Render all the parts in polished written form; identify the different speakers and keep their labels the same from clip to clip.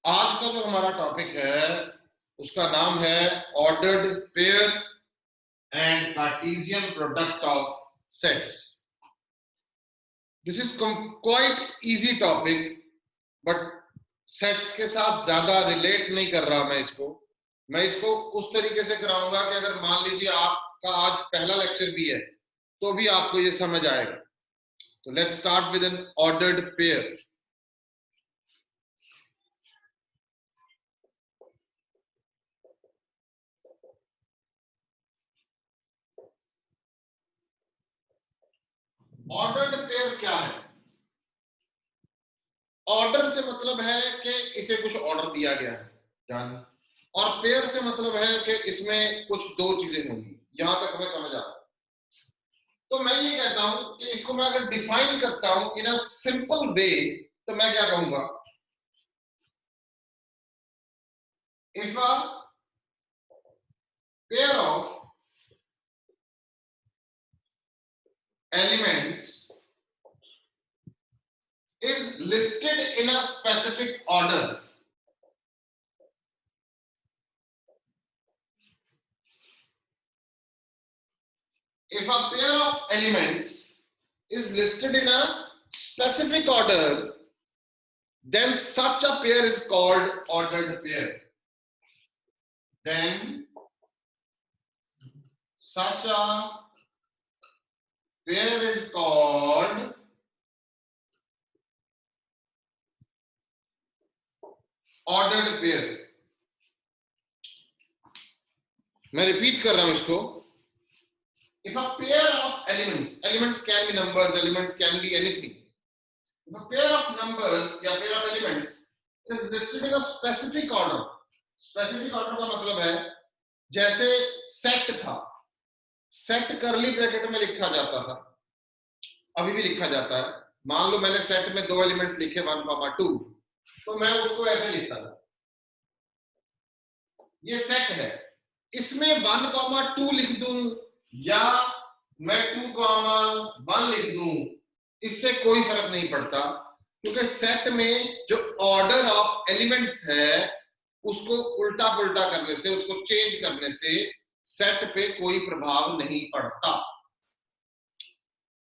Speaker 1: आज का जो हमारा टॉपिक है उसका नाम है ordered pair and Cartesian product of sets. This is quite easy topic, but sets के साथ ज्यादा रिलेट नहीं कर रहा मैं इसको उस तरीके से कराऊंगा कि अगर मान लीजिए आपका आज पहला लेक्चर भी है तो भी आपको ये समझ आएगा। तो let's start with N ordered pair. Ordered pair क्या है? ऑर्डर से मतलब है कि इसे कुछ ऑर्डर दिया गया है जान, और पेयर से मतलब है कि इसमें कुछ दो चीजें होंगी। यहां तक हमें समझ आ रहा है। तो मैं ये कहता हूं कि इसको मैं अगर डिफाइन करता हूं इन अ सिंपल वे तो मैं क्या कहूंगा, if a pair of elements is listed in a specific order, if a pair of elements is listed in a specific order, then such a pair is called ordered pair. Then such a pair is called ordered pair. मैं repeat कर रहा हूं इसको। If a pair of elements can be numbers, elements can be anything. If a pair of numbers या pair of elements is listed in a specific order, specific order का मतलब है जैसे सेट था, सेट करली ब्रैकेट में लिखा जाता था, अभी भी लिखा जाता है। मान लो मैंने सेट में दो एलिमेंट्स लिखे 1,2, तो मैं उसको ऐसे लिखता था, ये सेट है, इसमें 1,2 लिख दूं या मैं 2,1 लिख दूं, इससे कोई फर्क नहीं पड़ता, क्योंकि सेट में जो ऑर्डर ऑफ एलिमेंट्स है उसको उल्टा पुल्टा करने से, उसको चेंज करने से सेट पे कोई प्रभाव नहीं पड़ता,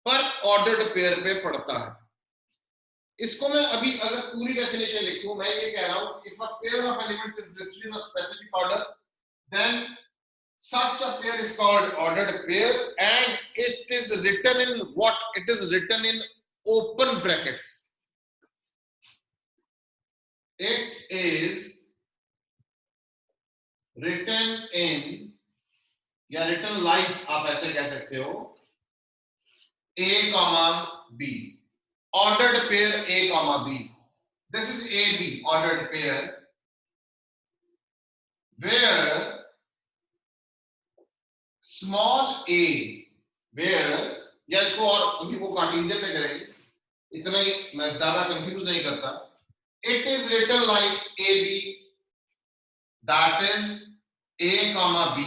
Speaker 1: पर ऑर्डर्ड पेयर पे पड़ता है। इसको मैं अभी अगर पूरी डेफिनेशन लिखूं, मैं ये कह रहा हूं, if a pair of elements is listed in a specific order, then such a pair is called ordered pair, and it is written in what? It is written in open brackets. It is written in, या written like आप ऐसे कह सकते हो, A comma B, ordered pair A comma B. This is AB, ordered pair, where small a, where, या इसको और अभी वो कार्टेशियन में करेंगे, इतना ही, मैं ज्यादा कंफ्यूज नहीं करता। It is written like AB, that is A comma B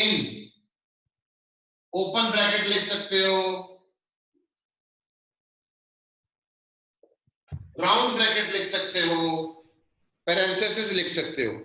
Speaker 1: in open bracket लिख सकते हो, राउंड ब्रैकेट लिख सकते हो, पैरेंथेसिस लिख सकते हो।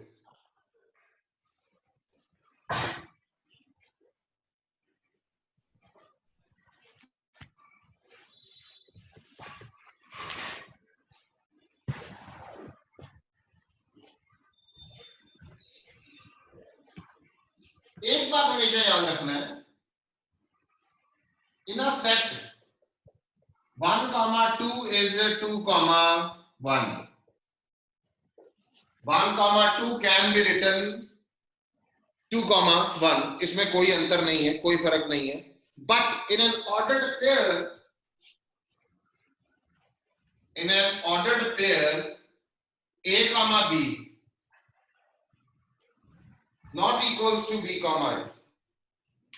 Speaker 1: एक बात हमेशा याद रखना है, इन a set 1,2 is 2,1. 1,2 can be written 2,1, इसमें कोई अंतर नहीं है, कोई फर्क नहीं है। But in an ordered pair A comma B not equals to B comma A.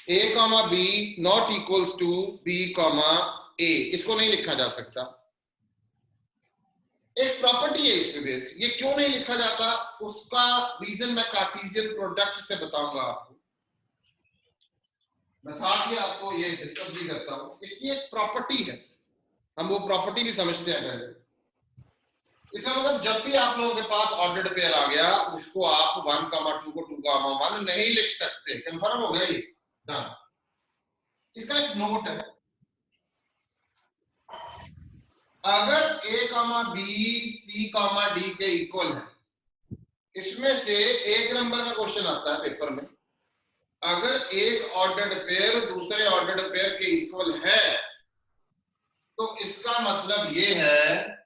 Speaker 1: A comma B not equals to B comma A, इसको नहीं लिखा जा सकता। एक प्रॉपर्टी है इस पे बेस्ड, ये क्यों नहीं लिखा जाता उसका रीजन मैं कार्टेशियन प्रोडक्ट से बताऊंगा आपको। मैं साथ ही आपको ये डिस्कस भी करता हूं, इसकी एक प्रॉपर्टी है, हम वो प्रॉपर्टी भी समझते हैं पहले। इसका मतलब जब भी आप लोगों के पास ऑर्डर्ड पेयर आ गया उसको आप 1,2 को 2,1 नहीं लिख सकते। कंफर्म हो गया ये? डन। इसका एक नोट है, अगर a, b, c, d के इक्वल है, इसमें से एक नंबर का क्वेश्चन आता है पेपर में, अगर एक ऑर्डर्ड पेयर दूसरे ऑर्डर्ड पेयर के इक्वल है तो इसका मतलब ये है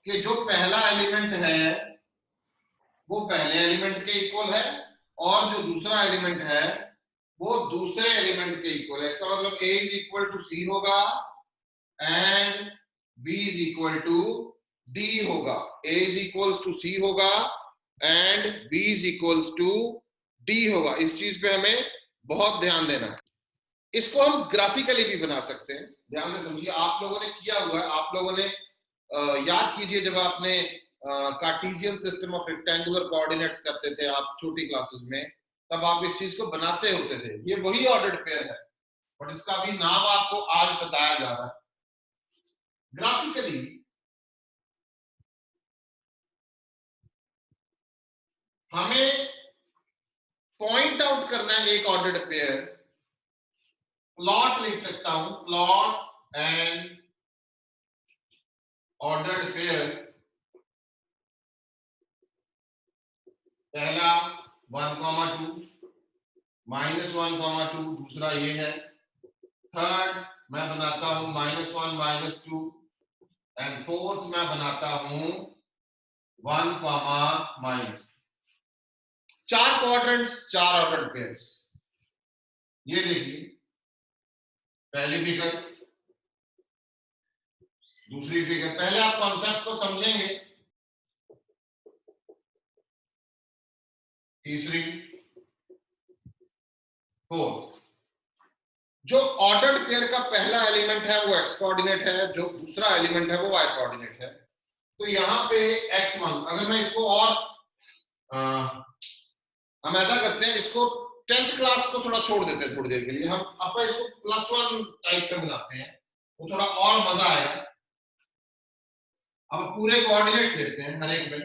Speaker 1: कि जो पहला एलिमेंट है वो पहले एलिमेंट के इक्वल है और जो दूसरा एलिमेंट है वो दूसरे एलिमेंट के इक्वल है। इसका मतलब a is equal to C होगा and b is equal to d होगा। a is equals to C होगा and b is equals to d होगा। इस चीज पे हमें बहुत ध्यान देना है। इसको हम ग्राफिकली भी बना सकते हैं, ध्यान से समझिए। आप लोगों ने किया हुआ है, आप लोगों ने याद कीजिए जब आपने Cartesian system of rectangular coordinates करते थे आप छोटी क्लासेस में, तब आप इस चीज को बनाते होते थे। ये वही ऑर्डर्ड पेयर है बट इसका भी नाम आपको आज बताया जा रहा है। ग्राफिकली हमें पॉइंट आउट करना है एक ऑर्डर्ड पेयर। प्लॉट लिख सकता हूं, प्लॉट एंड ऑर्डर्ड पेयर। पहला 1,2 -1,2, दूसरा ये है। थर्ड मैं बनाता हूं -1 -2 एंड फोर्थ मैं बनाता हूं 1, चार क्वाड्रेंट्स, चार ऑर्डर्ड पेयर्स। ये देखिए पहली फिगर, दूसरी फिगर। पहले आप कॉन्सेप्ट को समझेंगे, तीसरी, फोर्थ। जो ऑर्डर्ड पेयर का पहला एलिमेंट है वो एक्स कोऑर्डिनेट है, जो दूसरा एलिमेंट है वो वाई कोऑर्डिनेट है। तो यहाँ पे x1, अगर मैं इसको और हम ऐसा करते हैं, इसको 10th क्लास को थोड़ा छोड़ देते हैं थोड़ी देर के लिए, हम अपन इसको +1 टाइप में बनाते हैं, वो थोड़ा और मजा आएगा। अब पूरे कोऑर्डिनेट्स लेते हैं हर एक में,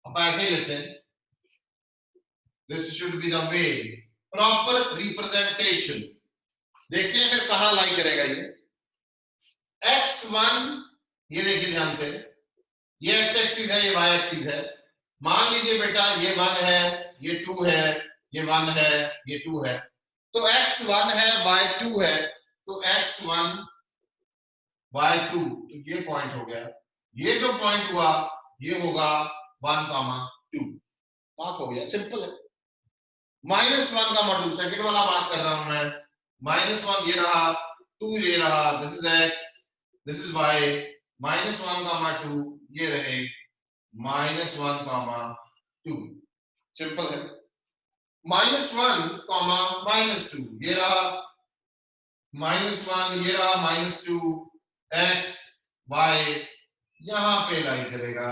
Speaker 1: अपन ऐसे ही लेते हैं। This should be the way, proper representation. देखते हैं फिर कहां लाई करेगा ये। x1, ये देखिए ध्यान से, ये x एक्सिस है, ये y एक्सिस है। मान लीजिए बेटा ये 1 है, ये 2 है, ये 1 है, ये 2 है। तो x1 है, y2 है, तो x1 y2, तो ये पॉइंट हो गया। ये जो पॉइंट हुआ ये होगा 1,2। मार्क हो गया, सिंपल है। -1,2, सेकंड वाला मार्क कर रहा हूं मैं। -1 ये रहा, 2 ये रहा, this is x, this is y। -1,2 ये रहे -1,2, सिंपल है। -1, -2 ये रहा, -1 ये रहा, -2, x y यहां पे लाई करेगा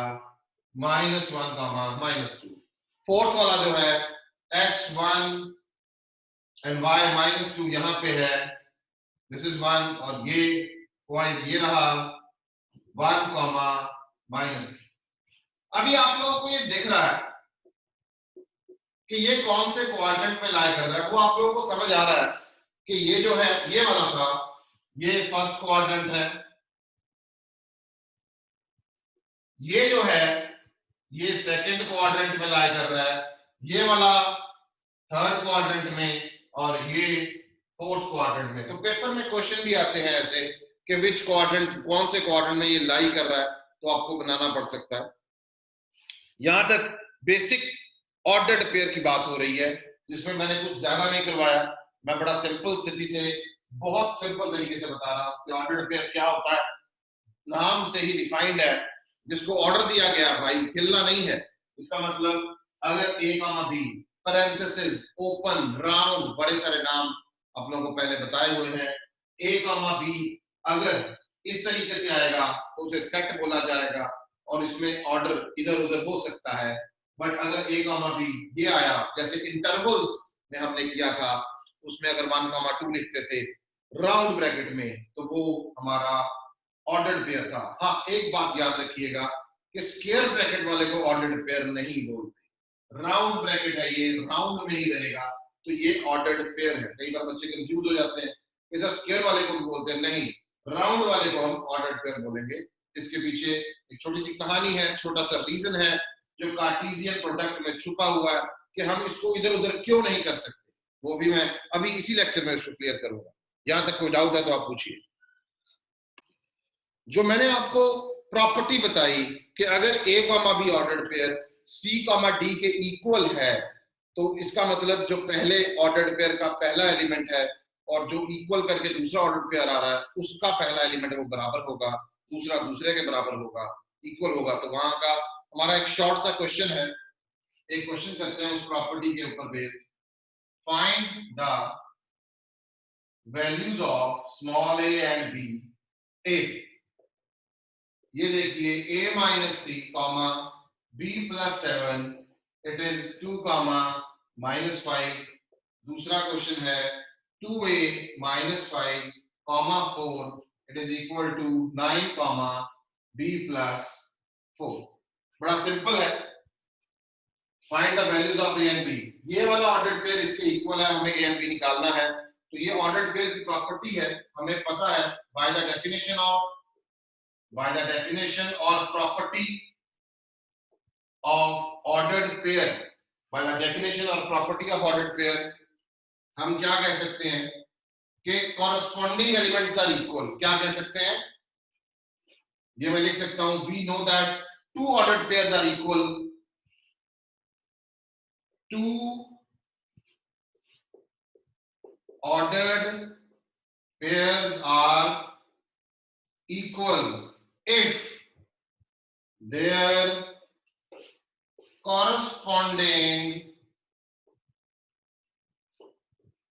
Speaker 1: -1, -2। फोर्थ वाला जो है x1 एंड y -2 यहां पे है, दिस इज 1, और ये पॉइंट ये रहा 1, अभी आप लोगों को ये दिख रहा है कि ये कौन से क्वाड्रेंट में लाई कर रहा है, वो आप लोगों को समझ आ रहा है कि ये जो है ये वाला था, ये फर्स्ट क्वाड्रेंट है, ये जो है ये सेकंड क्वाड्रेंट में लाई कर रहा है, ये वाला थर्ड क्वाड्रेंट में, और ये फोर्थ क्वाड्रेंट में। तो पेपर में क्वेश्चन भी आते हैं ऐसे कि विच क्वाड्रेंट, कौन से क्वाड्रेंट में ये लाई कर रहा है, तो आपको बनाना पड़ सकता है। यहां तक बेसिक ऑर्डर्ड पेयर की बात हो रही है, जिसमें मैंने कुछ ज्यादा नहीं करवाया। मैं बड़ा सिंपल सिटी से, बहुत सिंपल तरीके से बता रहा हूं कि ऑर्डर्ड पेयर क्या होता है। नाम से ही डिफाइंड है, जिसको ऑर्डर दिया गया भाई, हिलना नहीं है। इसका मतलब अगर a, b, parenthesis, open, round, बड़े सारे नाम आप लोगों को पहले बताए हुए हैं। a, b अगर इस तरीके से आएगा तो उसे सेट बोला जाएगा और इसमें ऑर्डर इधर उधर हो सकता है। बट अगर a, b ये आया, जैसे इंटरवल्स में हमने किया था, उसमें अगर 1, 2 लिखते थे राउंड ब्रैकेट में, तो वो हमारा ऑर्डर्ड पेयर था। हाँ, एक बात याद रखिएगा कि स्क्वायर ब्रैकेट वाले को ऑर्डर्ड पेयर नहीं बोलते, राउंड ब्रैकेट है ये, राउंड में ही रहेगा तो ये ऑर्डर्ड पेयर है। कई बार बच्चे कंफ्यूज हो जाते हैं कि सर स्क्वायर वाले को भी बोलते हैं, नहीं, राउंड वाले को हम ऑर्डर्ड पेयर बोलेंगे। इसके पीछे एक छोटी सी कहानी है, छोटा सा रीजन है जो कार्टेशियन प्रोडक्ट में छुपा हुआ है कि हम इसको इधर उधर क्यों नहीं कर सकते, वो भी मैं अभी इसी लेक्चर में इसको क्लियर करूंगा। यहां तक कोई डाउट है तो आप पूछिए। जो मैंने आपको प्रॉपर्टी बताई कि अगर A comma B ordered pair C comma D के इक्वल है तो इसका मतलब जो पहले ऑर्डर्ड पेयर का पहला एलिमेंट है और जो इक्वल करके दूसरा ऑर्डर्ड पेयर आ रहा है उसका पहला एलिमेंट वो बराबर होगा, दूसरा दूसरे के बराबर होगा, इक्वल होगा। तो वहां का हमारा एक शॉर्ट सा क्वेश्चन है, एक क्वेश्चन करते हैं उस प्रॉपर्टी के ऊपर based. Find the values of small a and b if, ये देखिए a minus three comma b plus 7 it is 2 comma minus 5। दूसरा क्वेश्चन है 2a minus 5 comma 4 it is equal to 9 comma b plus 4। बड़ा simple है, find the values of a and b। ये वाला ordered pair इसके equal है, हमें a and b निकालना है। तो ये ऑर्डर्ड पेयर की प्रॉपर्टी है, हमें पता है by the definition or property of ordered pair, by the definition or property of ordered pair हम क्या कह सकते हैं कि corresponding elements are equal। क्या कह सकते हैं, ये मैं लिख सकता हूं, we know that two ordered pairs are equal, two ordered pairs are equal if their corresponding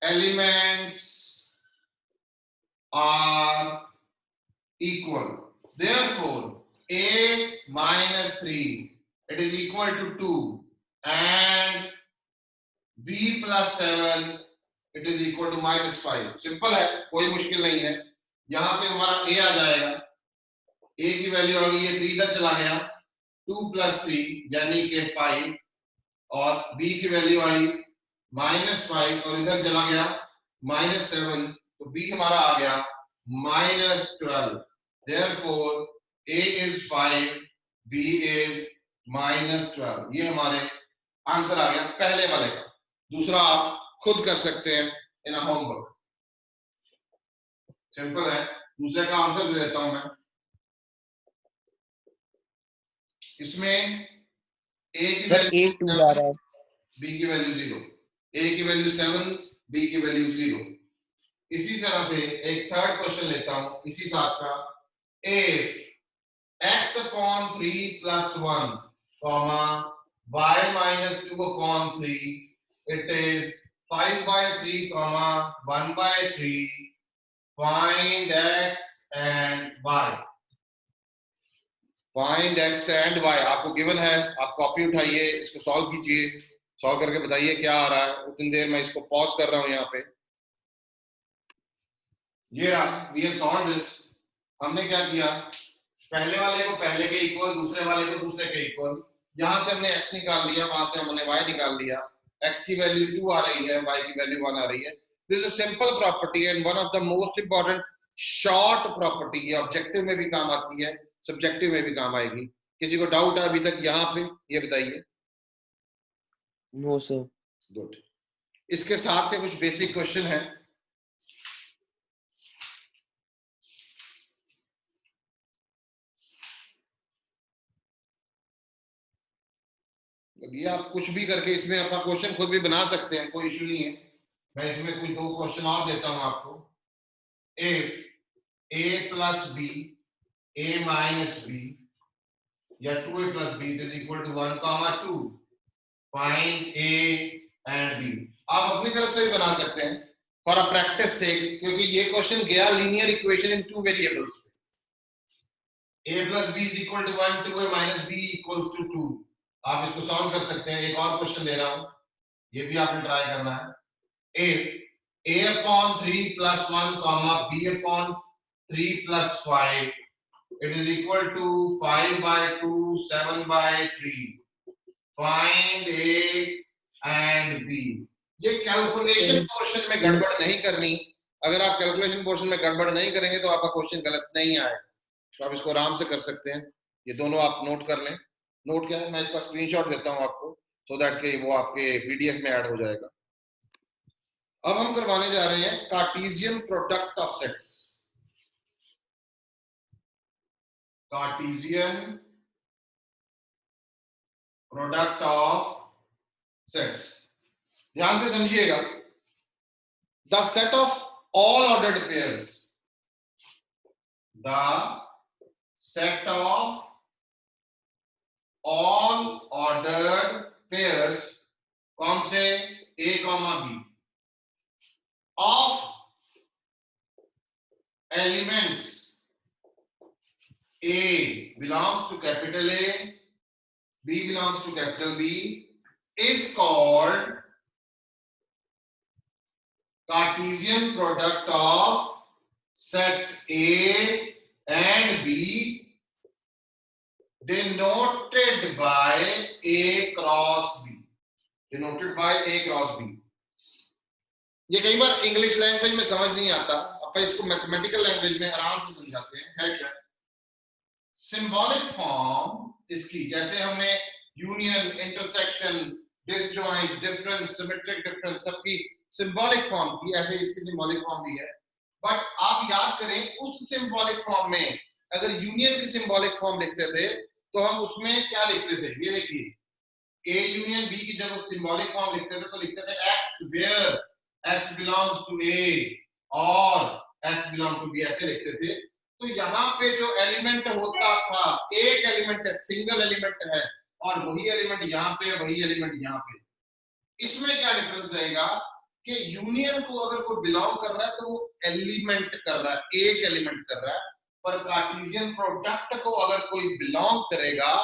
Speaker 1: elements are equal. Therefore, a minus 3 it is equal to 2 and b plus 7 it is equal to minus 5। Simple है, कोई मुश्किल नहीं है। यहां से हमारा a आ जाएगा, a की वैल्यू आ गई है 3, इधर चला गया 2 प्लस 3 यानी कि 5, और b की वैल्यू आई -5 और इधर चला गया -7, तो b हमारा आ गया -12। Therefore a is 5, b is -12। ये हमारे आंसर आ गया पहले वाले का। दूसरा आप खुद कर सकते हैं इन अ होमवर्क, सिंपल है। दूसरे का आंसर दे देता हूं मैं। इसमें a की वैल्यू 2 आ रहा है, b की वैल्यू 0, a की वैल्यू 7, b की वैल्यू 0। इसी तरह से एक थर्ड क्वेश्चन लेता हूं इसी साथ का। if x upon 3 plus 1 comma y minus 2 upon 3 it is 5 by 3 comma 1 by 3 find x and y। Find x and y आपको गिवन है, आप कॉपी उठाइए, इसको सॉल्व कीजिए, सॉल्व करके बताइए क्या आ रहा है। उतनी देर मैं इसको पॉज कर रहा हूं यहाँ पे। ये रहा, वी हैव सॉल्व्ड दिस। हमने क्या किया, पहले वाले को पहले के इक्वल, दूसरे वाले को दूसरे के इक्वल। यहां से हमने x निकाल लिया, वहां से हमने y निकाल लिया। x की वैल्यू 2 आ रही है, y की वैल्यू 1 आ रही है। This is a simple property and one of the most important short property. ये ऑब्जेक्टिव में भी काम आती है, सब्जेक्टिव में भी काम आएगी। किसी को डाउट है अभी तक यहाँ पे, ये बताइए।
Speaker 2: No sir.
Speaker 1: गुड। इसके साथ से कुछ बेसिक क्वेश्चन है। ये आप कुछ भी करके इसमें अपना क्वेश्चन खुद भी बना सकते हैं, कोई इशू नहीं है। मैं इसमें कुछ 2 क्वेश्चन और देता हूं आपको। If a plus b a minus b या 2a plus b is equal to 1 comma 2 find a and b। आप अपनी तरफ से भी बना सकते हैं फॉर अ प्रैक्टिस से, क्योंकि ये क्वेश्चन गया लीनियर इक्वेशन इन 2 वेरिएबल्स पे। a plus b is equal to 1, 2a minus b equals to 2। आप इसको सॉल्व कर सकते हैं। एक और क्वेश्चन दे रहा हूं, ये भी आपने ट्राई करना है। if a upon 3 plus 1 comma b upon 3 plus 5 It is equal to 5 by 2, 7 by 3. Find A and B. ये कैलकुलेशन पोर्शन में गड़बड़ नहीं करनी। अगर आप कैलकुलेशन पोर्शन में गड़बड़ नहीं करेंगे तो आपका क्वेश्चन गलत नहीं आएगा। तो आप इसको आराम से कर सकते हैं। ये दोनों आप नोट कर लें। नोट क्या है, मैं इसका स्क्रीनशॉट देता हूं आपको, सो दैट कि वो आपके पीडीएफ में ऐड हो जाएगा। अब हम करवाने जा रहे हैं Cartesian product of sets. Cartesian product of sets. ध्यान से समझिएगा। The set of all ordered pairs, the set of all ordered pairs, कौन से, A comma B, of elements A belongs to capital A, B belongs to capital B, is called Cartesian product of sets A and B denoted by A cross B. Denoted by A cross B. ये कई बार English language में समझ नहीं आता, अपन इसको mathematical language में आराम से समझाते हैं। है क्या सिंबॉलिक फॉर्म इसकी, जैसे हमने union, intersection, disjoint, difference, symmetric difference सबकी सिंबॉलिक फॉर्म की, ऐसे इसकी सिंबॉलिक फॉर्म भी है। बट आप याद करें, उस सिंबॉलिक फॉर्म में अगर यूनियन की सिंबॉलिक फॉर्म लिखते थे तो हम उसमें क्या लिखते थे, ये देखिए, ए यूनियन बी की जब सिंबॉलिक फॉर्म लिखते थे तो लिखते थे X where X belongs to A और एक्स बिलोंग टू बी, ऐसे लिखते थे। तो यहाँ पे जो एलिमेंट होता था, एक एलिमेंट है, सिंगल एलिमेंट है, और वही एलिमेंट यहाँ पे, वही एलिमेंट यहाँ पे। इसमें क्या डिफरेंस रहेगा कि यूनियन को अगर कोई बिलोंग कर रहा है तो वो एलिमेंट कर रहा है, एक एलिमेंट कर रहा है। पर कार्टेशियन प्रोडक्ट को अगर कोई बिलोंग करेगा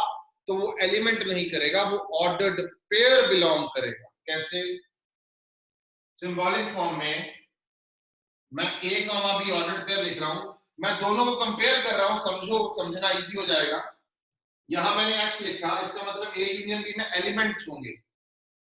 Speaker 1: तो वो एलिमेंट नहीं करेगा, वो ऑर्डर्ड पेयर बिलोंग करेगा। कैसे, सिंबॉलिक फॉर्म में मैं ए कॉमा बी ऑर्डर्ड पेयर लिख रहा हूं, मैं दोनों को कंपेयर कर रहा हूं, समझो, समझना इजी हो जाएगा। यहां मैंने एक्स लिखा, इसका मतलब ए यूनियन बी में एलिमेंट्स होंगे।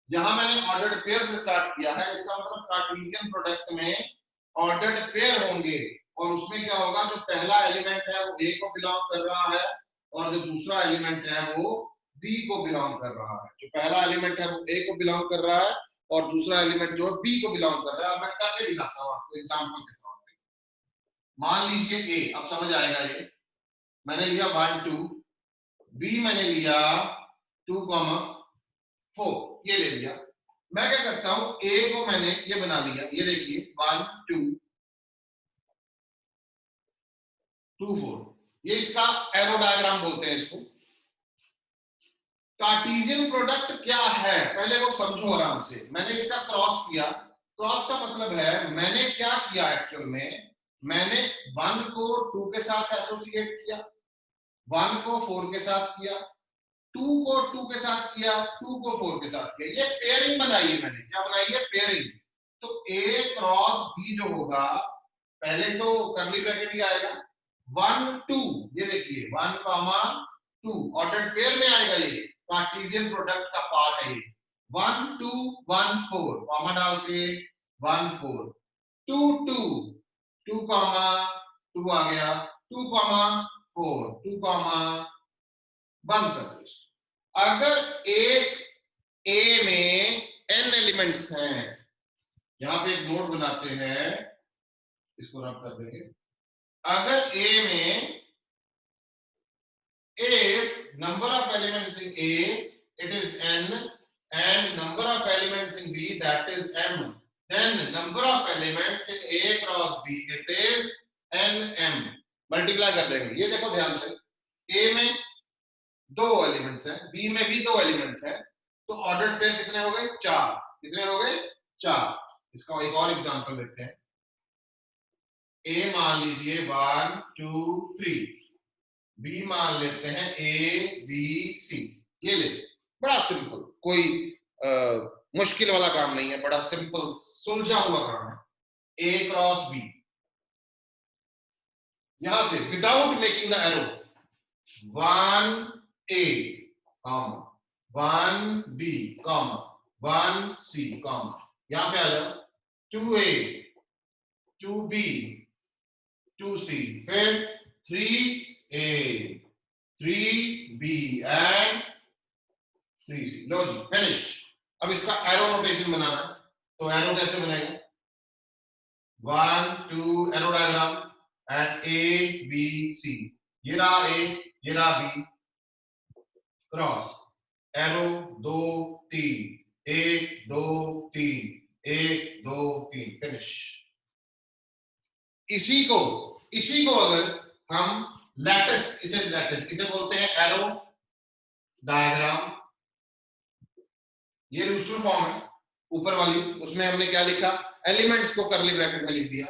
Speaker 1: यहां मैंने ऑर्डर्ड पेयर से स्टार्ट किया है, इसका मतलब कार्टेशियन प्रोडक्ट में ऑर्डर्ड पेयर होंगे, और उसमें क्या होगा, जो पहला एलिमेंट है वो ए को बिलोंग कर रहा है और जो दूसरा एलिमेंट है वो बी को बिलोंग कर रहा है। जो पहला एलिमेंट है वो ए को बिलोंग कर रहा है और दूसरा एलिमेंट जो है बी को बिलोंग कर रहा है। मैं करके दिखाता हूँ आपको, एग्जांपल देता हूँ। मान लीजिए ए, अब समझ आएगा, ये मैंने लिया 1 2, बी मैंने लिया 2 4, ये ले लिया। मैं क्या करता हूं, ए को मैंने ये बना लिया, ये देखिए 1 2 2 4, ये इसका एरो डायग्राम बोलते हैं इसको। कार्टेशियन प्रोडक्ट क्या है पहले वो समझो आराम से। मैंने इसका क्रॉस किया, क्रॉस का मतलब है मैंने क्या किया, एक्चुअल में मैंने 1 को 2 के साथ एसोसिएट किया, 1 को 4 के साथ किया, 2 को 2 के साथ किया, 2 को 4 के साथ किया। ये पेयरिंग बनाई है मैंने, क्या बनाई है, पेयरिंग। तो ए क्रॉस बी जो होगा, पहले तो कर्ली ब्रैकेट ही आएगा, 1 2, ये देखिए 1 2 ऑर्डर्ड पेयर में आएगा, ये कार्टेशियन प्रोडक्ट का पार्ट है ये। 1 2 1 4 कॉमा डाल के 1 4, 2 2 2 2 आ गया, 2 4 2 बंद कर दो। अगर एक ए में n एलिमेंट्स हैं, यहां पे एक नोट बनाते हैं, इसको रब कर देंगे। अगर ए में if number of elements in A it is n and number of elements in B that is m, then number of elements in A cross B it is nm, multiply कर देंगे। ये देखो ध्यान से, A में 2 elements हैं, B में भी 2 एलिमेंट्स हैं, तो ऑर्डर्ड पेयर कितने हो गए, 4। कितने हो गए, 4। इसका एक और एग्जांपल लेते हैं। A मान लीजिए 1 2 3, बी मान लेते हैं ए बी सी, ये ले, बड़ा सिंपल, कोई मुश्किल वाला काम नहीं है, बड़ा सिंपल सुलझा हुआ काम है। ए क्रॉस बी, यहां से without making the arrow 1A comma 1B comma 1C comma, यहां पे आ जाओ 2A 2B 2C, फिर 3A 3B and 3C। Low ji finish. अब इसका एरो नोटेशन बनाना है, तो एरो कैसे बनेगा? 1 2 arrow diagram and A B C, ये रहा A ये रहा B, क्रॉस एरो 2 3 1 2 3 1 2 3, फिनिश। इसी को अगर हम लैटिस, इसे बोलते हैं एरो डायग्राम। ये रूस्टर फॉर्म है ऊपर वाली, उसमें हमने क्या लिखा? एलिमेंट्स को करली ब्रैकेट में लिख दिया।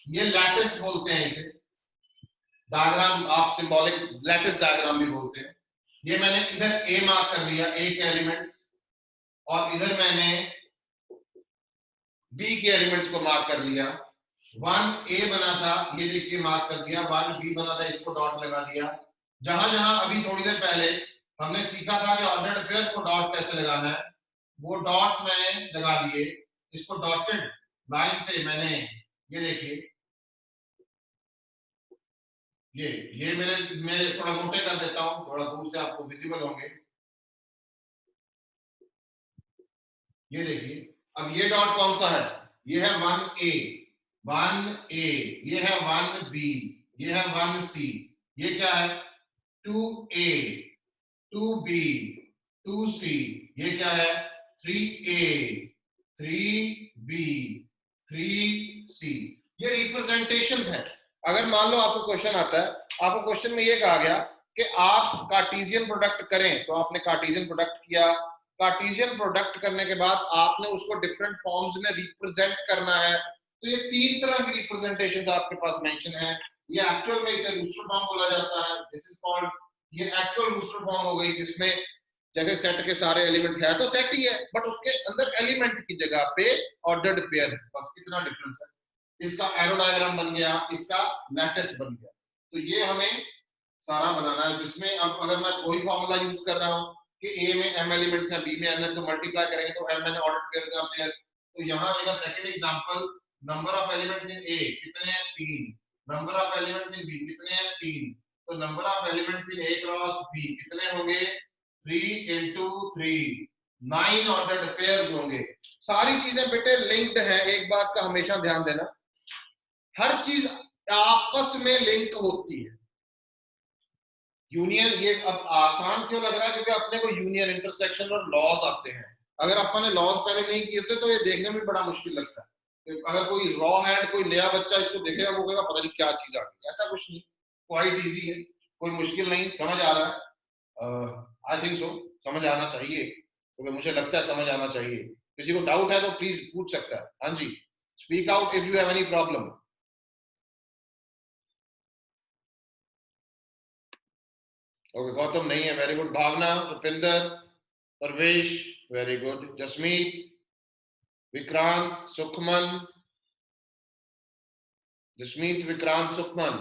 Speaker 1: ये लैटिस बोलते हैं इसे, डायग्राम आप सिंबॉलिक लैटिस डायग्राम भी बोलते हैं। ये मैंने इधर ए मार्क कर लिया, ए के एलिमेंट्स, और इधर मैंने बी के एलिमेंट्स को मार्क कर लिया। 1A बना था, ये देखिए मार्क कर दिया। 1B बना था, इसको डॉट लगा दिया। जहां जहां अभी थोड़ी देर पहले हमने सीखा था कि ऑर्डर्ड पेयर को डॉट कैसे लगाना है, वो डॉट्स मैंने लगा दिए। इसको डॉटेड लाइन से मैंने, ये देखिए, ये मेरे थोड़ा मोटे कर देता हूं, थोड़ा दूर से आपको विजिबल होंगे। ये देखिए, अब ये डॉट कौन सा है? ये है 1A 1A, ये है 1B, ये है 1C, ये क्या है? 2A 2B 2C, ये क्या है? 3A 3B 3C। ये रिप्रेजेंटेशंस हैं। अगर मान लो आपको क्वेश्चन आता है, आपको क्वेश्चन में ये कहा गया कि आप कार्टेशियन प्रोडक्ट करें, तो आपने कार्टेशियन प्रोडक्ट किया। कार्टेशियन प्रोडक्ट करने के बाद आपने उसको डिफरेंट फॉर्म्स में रिप्रेजेंट करना है, तो ये 3 तरह की रिप्रेजेंटेशंस आपके पास मेंशन है। ये एक्चुअल में इसे रूस्टर फॉर्म बोला जाता है, दिस इज कॉल्ड, ये एक्चुअल रूस्टर फॉर्म हो गई, जिसमें जैसे सेट के सारे एलिमेंट्स है तो सेट ही है, बट उसके अंदर एलिमेंट की जगह पे ऑर्डर्ड पेयर है, बस इतना डिफरेंस है। इसका एरो डायग्राम बन गया, इसका लैटिस बन गया। तो ये हमें सारा बनाना है, जिसमें अब अगर मैं कोई फॉर्मूला यूज कर रहा हूँ कि ए में m एलिमेंट्स हैं, बी में n है, तो मल्टीप्लाई करेंगे तो m n ऑर्डर्ड पेयर आते हैं। तो यहाँ आएगा second example, number of elements in A कितने हैं? 3। Number of elements in B कितने हैं? 3। तो number of elements in A cross B कितने होंगे? 3 into 3, 9 ऑर्डर्ड पेयर्स होंगे। सारी चीजें बेटे लिंक्ड हैं, एक बात का हमेशा ध्यान देना, हर चीज आपस में लिंक होती है। यूनियन, ये अब आसान क्यों लग रहा है? क्योंकि अपने को यूनियन, इंटरसेक्शन और लॉज आते हैं। अगर अपन ने लॉज पहले नहीं किए थे तो ये देखने में बड़ा मुश्किल लगता है। अगर कोई रॉ हैंड, कोई नया बच्चा इसको देखेगा, वो कहेगा पता नहीं क्या चीज आ गई। ऐसा कुछ नहीं, क्वाइट इजी है, कोई मुश्किल नहीं। समझ आ रहा है? आई थिंक सो, समझ आना चाहिए, क्योंकि मुझे लगता है समझ आना चाहिए। किसी को डाउट है तो प्लीज पूछ सकता है। हाँ जी, speak out if you have any problem. Okay, Gautam नहीं है, very good. Bhavna, Rupinder, Parvesh, very good. Jasmeet, Vikrant, Sukhman, Jasmeet, Vikrant, Sukhman.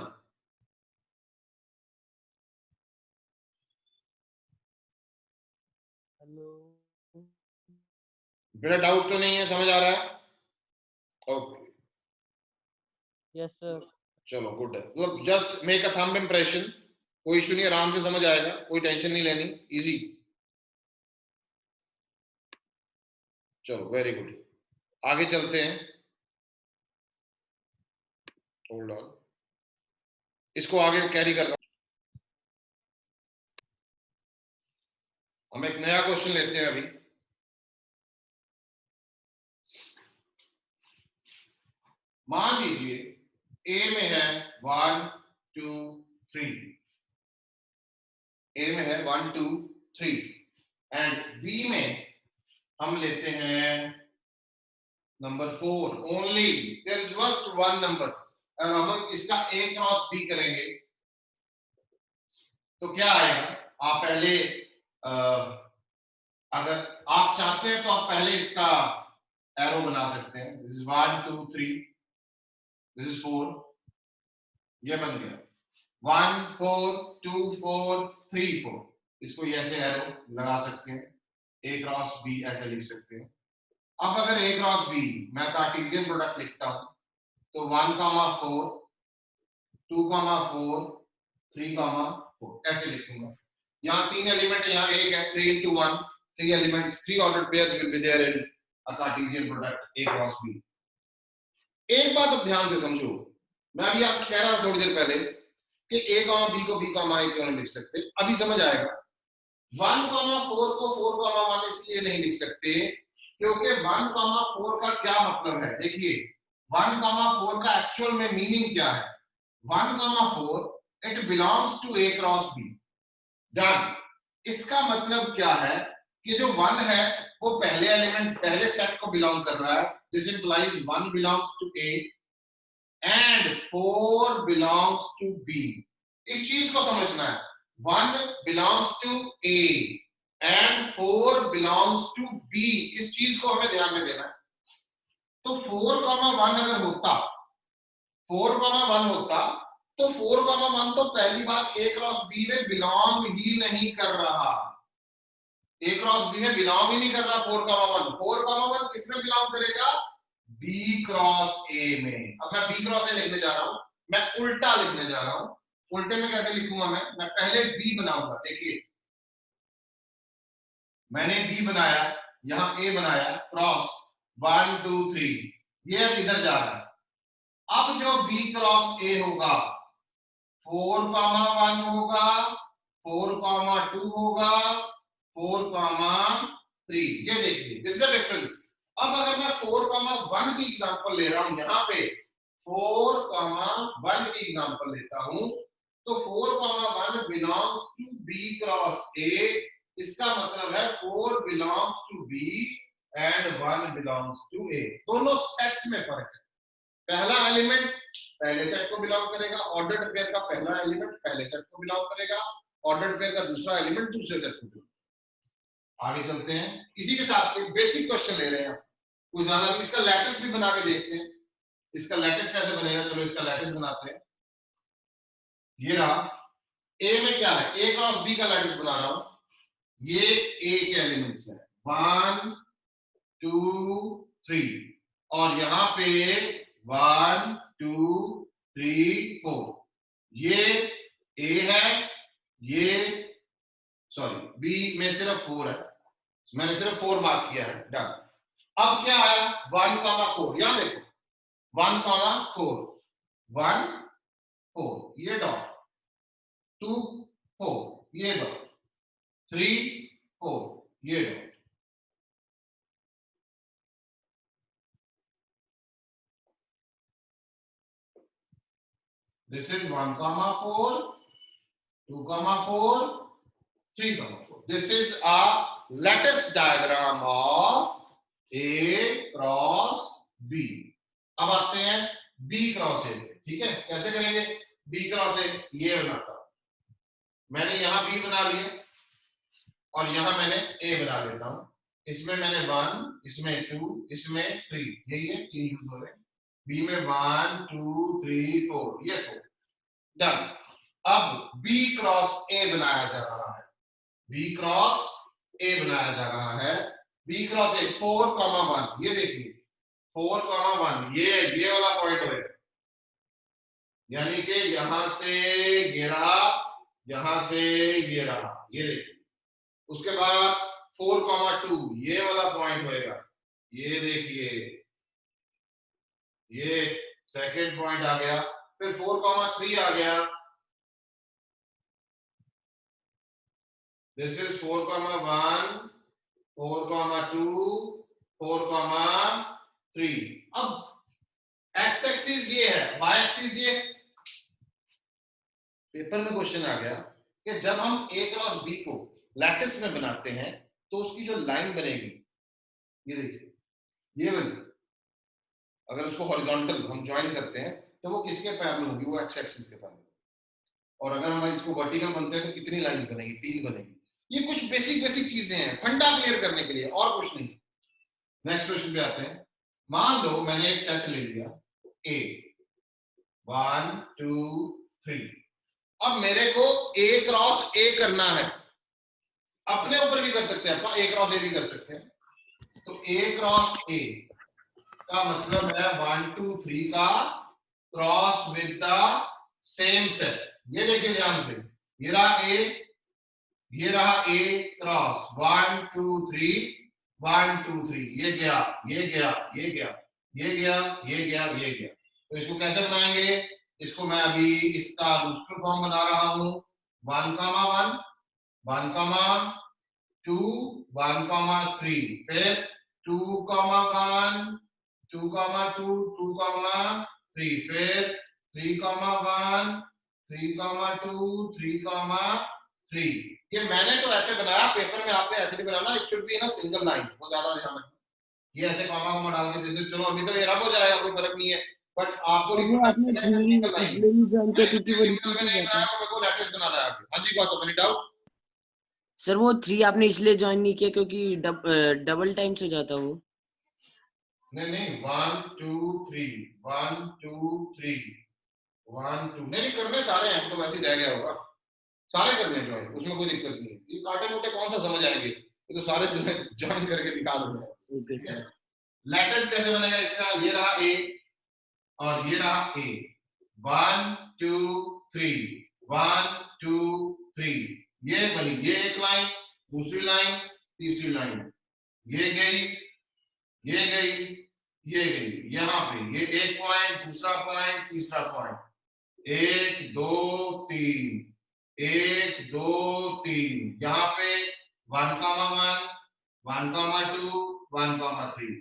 Speaker 2: Hello.
Speaker 1: बेटा डाउट तो नहीं है, समझ आ रहा है? Okay,
Speaker 2: yes sir.
Speaker 1: चलो गुड है। मतलब just make a thumb impression, कोई इशू नहीं, आराम से समझ आएगा, कोई टेंशन नहीं लेनी, इजी। चलो वेरी गुड, आगे चलते हैं। होल्ड ऑन, इसको आगे कैरी कर रहा हूं। हम एक नया क्वेश्चन लेते हैं अभी। मान लीजिए ए में है 1 2 3, ए में है 1 2 3, एंड बी में हम लेते हैं number 4 only, there is just one number. और हम इसका ए क्रॉस बी करेंगे तो क्या आएगा? आप पहले अगर आप चाहते हैं तो आप पहले इसका एरो बना सकते हैं। दिस इज 1 2 3, दिस इज 4, ये बन गया। 1 4 2 4 3 4, इसको ये ऐसे एरो लगा सकते हैं, A क्रॉस B ऐसे लिख सकते हैं। अब अगर A क्रॉस B मैं कार्टेशियन प्रोडक्ट लिखता हूं तो 1 4 2 4 3 4 ऐसे लिखूंगा। यहाँ 3 एलिमेंट, यहाँ एक है, 3 into 1, 3 elements, 3 ordered pairs will be there in a Cartesian product A cross B। एक बात अब ध्यान से समझो, मैं अभी आपको कह रहा था थोड़ी देर पहले कि A कॉमा B को B कॉमा A क्यों नहीं लिख सकते, अभी समझ आएगा। 1 4 को 4 1 इसलिए नहीं लिख सकते क्योंकि 1 4 का क्या मतलब है, देखिए 1 4 का एक्चुअल में मीनिंग क्या है। 1 4 it belongs to A cross B। Done. इसका मतलब क्या है कि जो 1 है वो पहले एलिमेंट, पहले सेट को बिलोंग कर रहा है। This implies 1 belongs to A and 4 belongs to B। इस चीज को समझना है, 1 belongs to A and 4 belongs to B, इस चीज को हमें ध्यान में देना है। तो 4 1 अगर होता, 4 1 होता तो 4 1 तो पहली बात A क्रॉस B में बिलोंग ही नहीं कर रहा, A क्रॉस B में बिलोंग ही नहीं कर रहा 4 1। 4 1 किसमें बिलोंग करेगा, B क्रॉस A में। अब मैं B क्रॉस A लिखने जा रहा हूं, मैं उल्टा लिखने जा रहा हूं। उल्टे में कैसे लिखूंगा मैं पहले B बनाऊंगा। देखिए मैंने B बनाया, यहां A बनाया, क्रॉस 1 2 3, ये अब इधर जा रहा है। अब जो B क्रॉस A होगा 4 1 होगा, 4 2 होगा, 4 3, ये देखिए दिस इज द डिफरेंस। अब अगर मैं 4 1 की एग्जांपल ले रहा हूं, यहां पे 4 1 की एग्जांपल लेता हूं तो 4 1 belongs to B cross A, इसका मतलब है 4 belongs to B and 1 belongs to A। दोनों सेट्स में फर्क है, पहला एलिमेंट पहले सेट को बिलोंग करेगा, ऑर्डर्ड पेयर का पहला एलिमेंट पहले सेट को बिलोंग करेगा, ऑर्डर्ड पेयर का दूसरा एलिमेंट दूसरे सेट को बिलोंग। आगे चलते हैं, इसी के साथ एक बेसिक क्वेश्चन ले रहे हैं, कुछ ज्यादा। इसका लैटिस भी बना के देखते हैं, इसका लैटिस कैसे बनेगा। चलो इसका लैटिस बनाते हैं। ये रहा, ए में क्या है, ए क्रॉस बी का लैटिस बना रहा हूं। ये ए के एलिमेंट्स है 1 2 3, और यहां पे 1 2 3 4, ये ए है, ये सॉरी बी में सिर्फ 4 है, मैंने सिर्फ 4 मार्क किया है। डन। अब क्या आया 1 4, यहां देखो 1 4 1 4, ये डॉट 2 4, ये डॉट 3 4, ये dot. This is 1 4 2 4 3 4. This is a lattice diagram of A cross B। अब आते हैं B क्रॉस A, ठीक है, कैसे करेंगे। B क्रॉस A ये बनाता हूं, मैंने यहां B बना लिया और यहां मैंने A बना लेता हूं। इसमें मैंने 1, इसमें 2, इसमें 3, यही है, 3 यूज हो रहे हैं। B में 1 2 3 4, ये 4। डन। अब B क्रॉस A बनाया जा रहा है, B क्रॉस A बनाया जा रहा है। B क्रॉस A 4 1, ये देखिए 4 1, ये वाला पॉइंट होगा, यानी कि यहां से ये रहा, यहां से ये रहा, ये देखिए। उसके बाद 4 2, ये वाला पॉइंट होएगा, ये देखिए, ये सेकंड पॉइंट आ गया। फिर 4 3 आ गया, दिस इज 4 1 4 2 4 3। अब एक्स एक्सिस ये है, वाई एक्सिस ये। पेपर में क्वेश्चन आ गया कि जब हम ए क्रॉस बी को लैटिस में बनाते हैं तो उसकी जो लाइन बनेगी, ये देखिए, ये बनी, अगर उसको हॉरिजॉन्टल हम ज्वाइन करते हैं तो वो किसके पैरेलल होगी, वो एक्स एक्सिस के पैरेलल। और अगर हम इसको वर्टिकल बनते हैं तो कितनी लाइंस बनेगी, 3 बनेगी। ये कुछ बेसिक चीजें हैं फंडा क्लियर करने के लिए, और कुछ नहीं। नेक्स्ट क्वेश्चन पे आते हैं। मान लो मैंने एक सेट ले लिया A 1 2 3, अब मेरे को A क्रॉस A करना है, अपने ऊपर भी कर सकते हैं अपन, A क्रॉस A भी कर सकते हैं। तो A क्रॉस A का मतलब है 1 2 3 का cross with the same set. ये देखिए ध्यान से, ये रहा A, ये रहा A क्रॉस 1 2 3 1 2 3, ये गया ये गया ये गया ये गया ये गया ये गया। तो इसको कैसे बनाएंगे? इसको मैं अभी इसका रूस्टर फॉर्म बना रहा हूं। 1 कामा 1 1 कामा 2 1 कामा 3, फिर 2 कामा 1 2 कामा 2 2 कामा 3, फिर 3 कामा 1 3 कामा 2 3 कामा 3। ये मैंने तो ऐसे बनाया, पेपर में आपने ऐसे नहीं बनाना, it should be in a single line, वो ज्यादा ध्यान रखना। ये ऐसे कामा कामा डाल के जैसे, चलो अभी तो ये रब हो जाएगा, कोई फर्क नहीं है, बट आपको
Speaker 3: वो आपने
Speaker 1: ऐसे सिंगल लाइन
Speaker 3: इसलिए नहीं ज्वाइन किया क्योंकि वो
Speaker 1: में नहीं बनाया, मेरे को लेटेस्ट बनाना है आगे। हाँ जी गौतम, एनी डाउट?
Speaker 3: सर वो 3 आपने इसलिए ज्वाइन नहीं किया क्योंकि डबल टाइम्स हो जाता वो।
Speaker 1: नहीं नहीं, 1 2 3 1 2 3 1 2, नहीं करने सारे हैं, तो वैसे ही रह गया होगा, सारे करने ज्वाइन, उसमें कोई दिक्कत नहीं है। ये काटे मोटे कौन सा समझ आएंगे, ये तो सारे ज्वाइन करके दिखा दूंगा।
Speaker 3: Okay sir.
Speaker 1: लेटेस्ट कैसे बनेगा इसका? ये रहा A और ये रहा A, 1 2 3 1 2 3, ये बनी, ये एक लाइन, दूसरी लाइन, तीसरी लाइन, ये गई ये गई ये गई, यहाँ पे ये एक पॉइंट, दूसरा पॉइंट, तीसरा पॉइंट, 1 2 3 1 2 3, यहाँ पे 1 कामा 1 1 कामा 2 1 कामा 3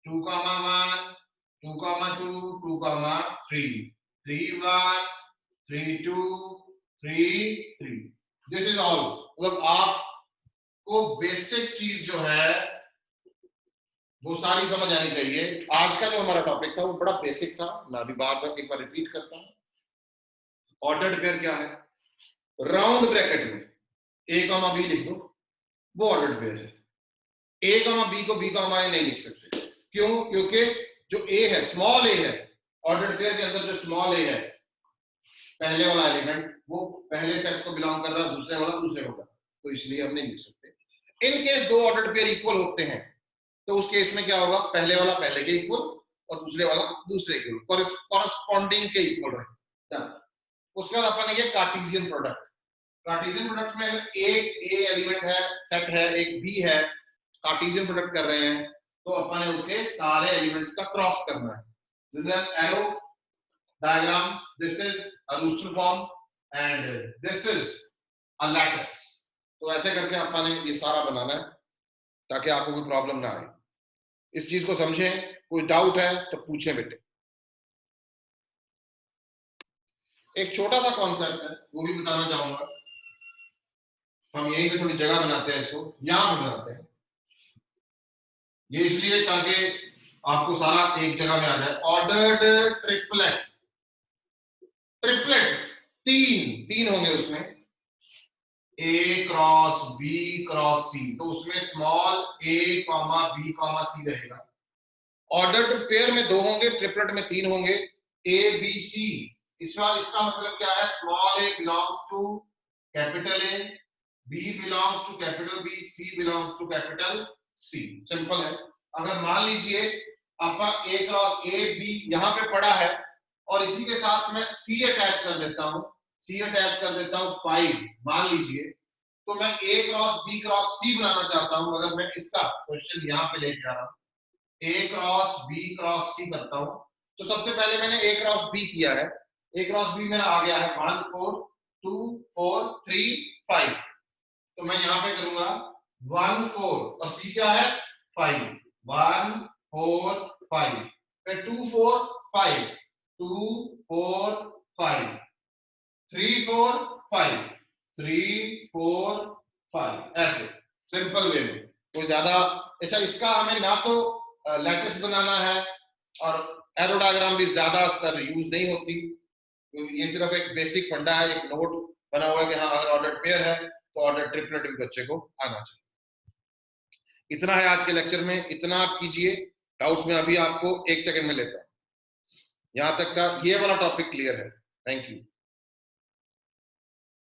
Speaker 1: 2 कामा 1 2 कामा 2 2 कामा 3 3 1 3 2 3 3। This is all. मतलब आपको बेसिक चीज जो है वो सारी समझ आनी चाहिए। आज का जो हमारा टॉपिक था वो बड़ा बेसिक था, मैं अभी बार बार एक बार रिपीट करता हूं। ऑर्डर्ड पेयर क्या है? राउंड ब्रैकेट में A कामा B लिख दो, वो ऑर्डर्ड पेयर है। A कामा B को B कामा A नहीं लिख सकते, क्यों? क्योंकि जो A है, स्मॉल a है, ऑर्डर्ड पेयर के अंदर जो स्मॉल a है, पहले वाला एलिमेंट, वो पहले सेट को बिलोंग कर रहा है, दूसरे वाला दूसरे को, तो इसलिए हम नहीं लिख सकते। इन केस दो ऑर्डर्ड पेयर इक्वल होते हैं तो उस केस में क्या होगा? पहले वाला पहले के इक्वल और दूसरे वाला दूसरे के इक्वल, कॉरेस्पॉन्डिंग के इक्वल है। उसके बाद अपन ये कार्टेशियन प्रोडक्ट, कार्टेशियन प्रोडक्ट में एक A एलिमेंट है, सेट है, एक B है, कार्टेशियन प्रोडक्ट कर रहे हैं, तो अपन ने उसके सारे एलिमेंट्स का क्रॉस करना है। This is an arrow diagram, this is a roster form and this is a lattice. तो ऐसे करके अपन ने ये सारा बनाना है ताकि आपको कोई प्रॉब्लम ना आए। इस चीज को समझें, कोई डाउट है तो पूछें बेटे। एक छोटा सा कॉन्सेप्ट है वो भी बताना चाहूंगा। हम यहीं पे थोड़ी जगह बनाते हैं, इसको यहां पे बनाते हैं, ये इसलिए ताकि आपको सारा एक जगह में आ जाए। ऑर्डर्ड ट्रिपलेट, ट्रिपलेट तीन होंगे उसमें, A cross B cross C, तो उसमें small a comma B comma C रहेगा। ऑर्डर्ड पेयर में दो होंगे, ट्रिपलेट में तीन होंगे, A B C। इसका मतलब क्या है? Small a belongs to capital A, B belongs to capital B, C belongs to capital C। Simple है। अगर मान लीजिए आपका A क्रॉस A B यहाँ पे पड़ा है और इसी के साथ मैं C अटैच कर देता हूँ, C अटैच कर देता हूँ 5 मान लीजिए, तो मैं A cross B cross C बनाना चाहता हूँ। अगर मैं इसका क्वेश्चन यहाँ पे लेके आ रहा हूँ, A cross B cross C करता हूँ, तो सबसे पहले मैंने A क्रॉस B किया है, A क्रॉस B मेरा आ गया है 1 4 2 4 3 5, तो मैं यहाँ पे करूंगा 1 4 और C क्या है? 5, 1 4 5, फिर 2 4 5 2 4 5 3 4 5 3 4 5, ऐसे सिंपल वे में। कोई ज्यादा ऐसा इसका हमें ना तो लैटिस बनाना है और एरो डायग्राम भी ज्यादातर यूज नहीं होती, ये सिर्फ एक बेसिक फंडा है, एक नोट बना हुआ है कि हाँ अगर ऑर्डर पेयर है तो ऑर्डर ट्रिपलेट भी बच्चे को आना चाहिए। इतना है आज के लेक्चर में, इतना आप कीजिए। डाउट्स में अभी आपको 1 सेकंड में लेता हूं। यहां तक का ये वाला टॉपिक क्लियर है। Thank you.